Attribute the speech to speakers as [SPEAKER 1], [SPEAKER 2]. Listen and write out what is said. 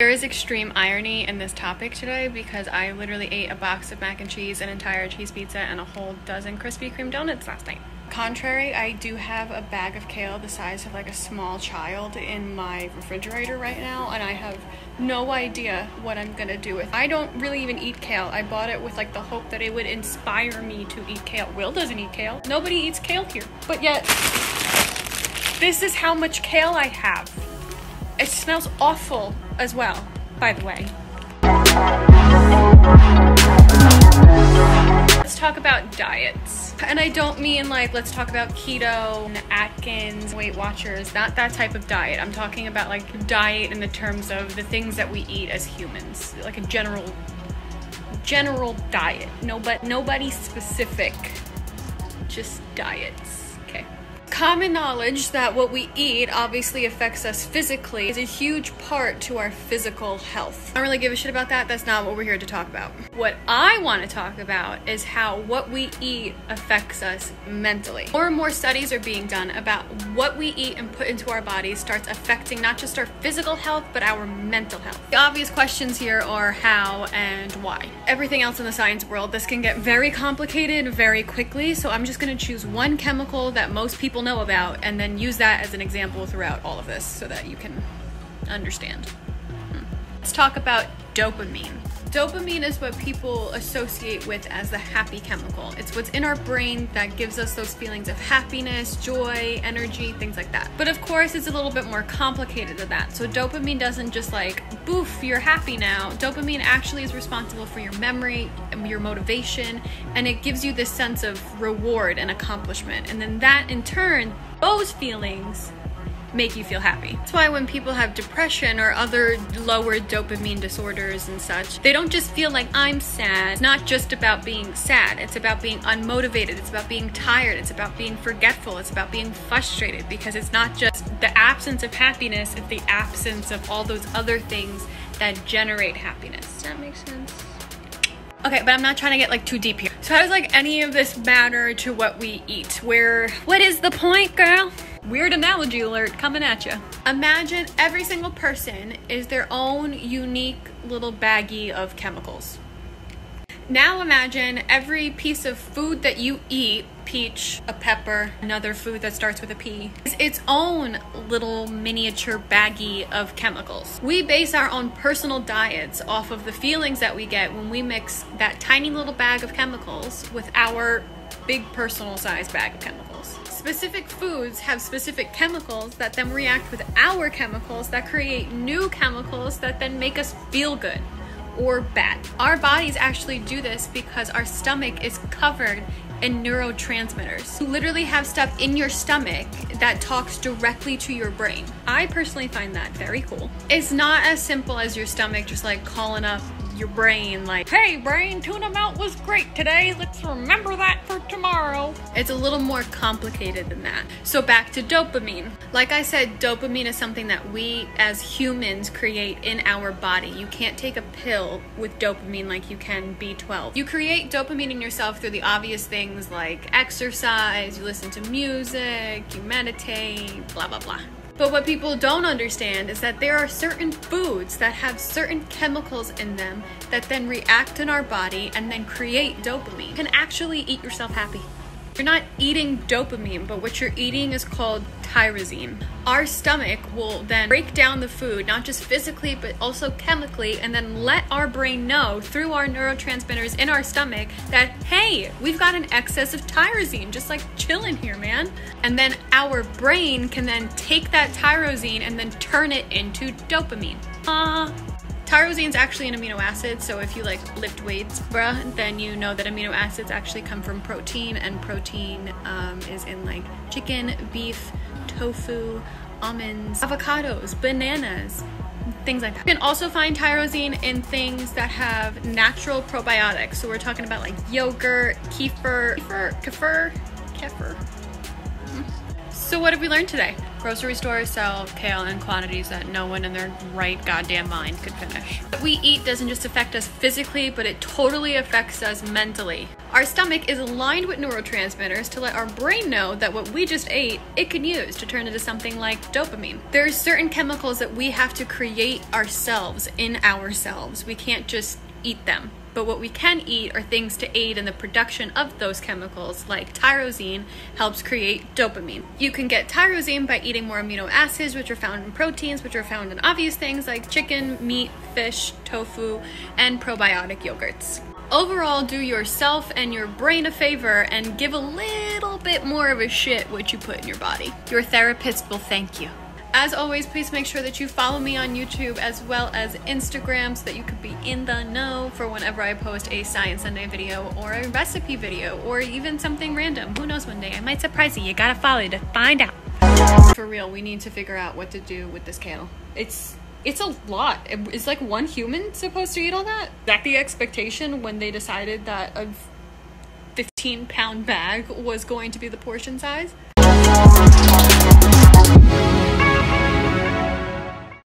[SPEAKER 1] There is extreme irony in this topic today because I literally ate a box of mac and cheese, an entire cheese pizza, and a whole dozen Krispy Kreme donuts last night. Contrary, I do have a bag of kale the size of like a small child in my refrigerator right now, and I have no idea what I'm gonna do with it. I don't really even eat kale. I bought it with like the hope that it would inspire me to eat kale. Will doesn't eat kale. Nobody eats kale here. But yet, this is how much kale I have. It smells awful as well, by the way. Let's talk about diets. And I don't mean like, let's talk about keto, and Atkins, Weight Watchers, not that type of diet. I'm talking about like diet in the terms of the things that we eat as humans, like a general diet. Nobody specific, just diets, okay? Common knowledge that what we eat obviously affects us physically is a huge part to our physical health. I don't really give a shit about that. That's not what we're here to talk about. What I want to talk about is how what we eat affects us mentally. More and more studies are being done about what we eat and put into our bodies starts affecting not just our physical health, but our mental health. The obvious questions here are how and why. Everything else in the science world, this can get very complicated very quickly, so I'm just going to choose one chemical that most people know about and then use that as an example throughout all of this so that you can understand. Let's talk about dopamine. Dopamine is what people associate with as the happy chemical. It's what's in our brain that gives us those feelings of happiness, joy, energy, things like that. But of course, it's a little bit more complicated than that. So dopamine doesn't just like, boof, you're happy now. Dopamine actually is responsible for your memory and your motivation, and it gives you this sense of reward and accomplishment. And then that in turn, those feelings make you feel happy. That's why when people have depression or other lower dopamine disorders and such, they don't just feel like I'm sad. It's not just about being sad. It's about being unmotivated. It's about being tired. It's about being forgetful. It's about being frustrated, because it's not just the absence of happiness, it's the absence of all those other things that generate happiness. Does that make sense? Okay, but I'm not trying to get like too deep here. So how does like any of this matter to what we eat? What is the point, girl? Weird analogy alert coming at you. Imagine every single person is their own unique little baggie of chemicals. Now imagine every piece of food that you eat, peach, a pepper, another food that starts with a P, is its own little miniature baggie of chemicals. We base our own personal diets off of the feelings that we get when we mix that tiny little bag of chemicals with our big personal size bag of chemicals. Specific foods have specific chemicals that then react with our chemicals that create new chemicals that then make us feel good or bad. Our bodies actually do this because our stomach is covered in neurotransmitters. You literally have stuff in your stomach that talks directly to your brain. I personally find that very cool. It's not as simple as your stomach just like calling up your brain like, hey brain, tuna melt was great today, let's remember that for tomorrow. It's a little more complicated than that. So back to dopamine. Like I said, dopamine is something that we as humans create in our body. You can't take a pill with dopamine like you can B12. You create dopamine in yourself through the obvious things like exercise, you listen to music, you meditate, blah blah blah. But what people don't understand is that there are certain foods that have certain chemicals in them that then react in our body and then create dopamine. You can actually eat yourself happy. You're not eating dopamine, but what you're eating is called tyrosine. Our stomach will then break down the food, not just physically, but also chemically, and then let our brain know through our neurotransmitters in our stomach that, hey, we've got an excess of tyrosine, just like chilling here, man. And then our brain can then take that tyrosine and then turn it into dopamine. Tyrosine is actually an amino acid, so if you like lift weights, bruh, then you know that amino acids actually come from protein, and protein is in like chicken, beef, tofu, almonds, avocados, bananas, things like that. You can also find tyrosine in things that have natural probiotics. So we're talking about like yogurt, kefir. So what have we learned today? Grocery stores sell kale in quantities that no one in their right goddamn mind could finish. What we eat doesn't just affect us physically, but it totally affects us mentally. Our stomach is lined with neurotransmitters to let our brain know that what we just ate, it can use to turn into something like dopamine. There's certain chemicals that we have to create ourselves in ourselves. We can't just eat them. But what we can eat are things to aid in the production of those chemicals, like tyrosine helps create dopamine. You can get tyrosine by eating more amino acids, which are found in proteins, which are found in obvious things like chicken, meat, fish, tofu, and probiotic yogurts. Overall, do yourself and your brain a favor and give a little bit more of a shit what you put in your body. Your therapist will thank you. As always, please make sure that you follow me on YouTube as well as Instagram so that you could be in the know for whenever I post a Science Sunday video or a recipe video or even something random. Who knows, one day I might surprise you. You gotta follow to find out. For real, we need to figure out what to do with this kale. It's a lot. Is like one human supposed to eat all that? Is that the expectation when they decided that a 15-pound bag was going to be the portion size?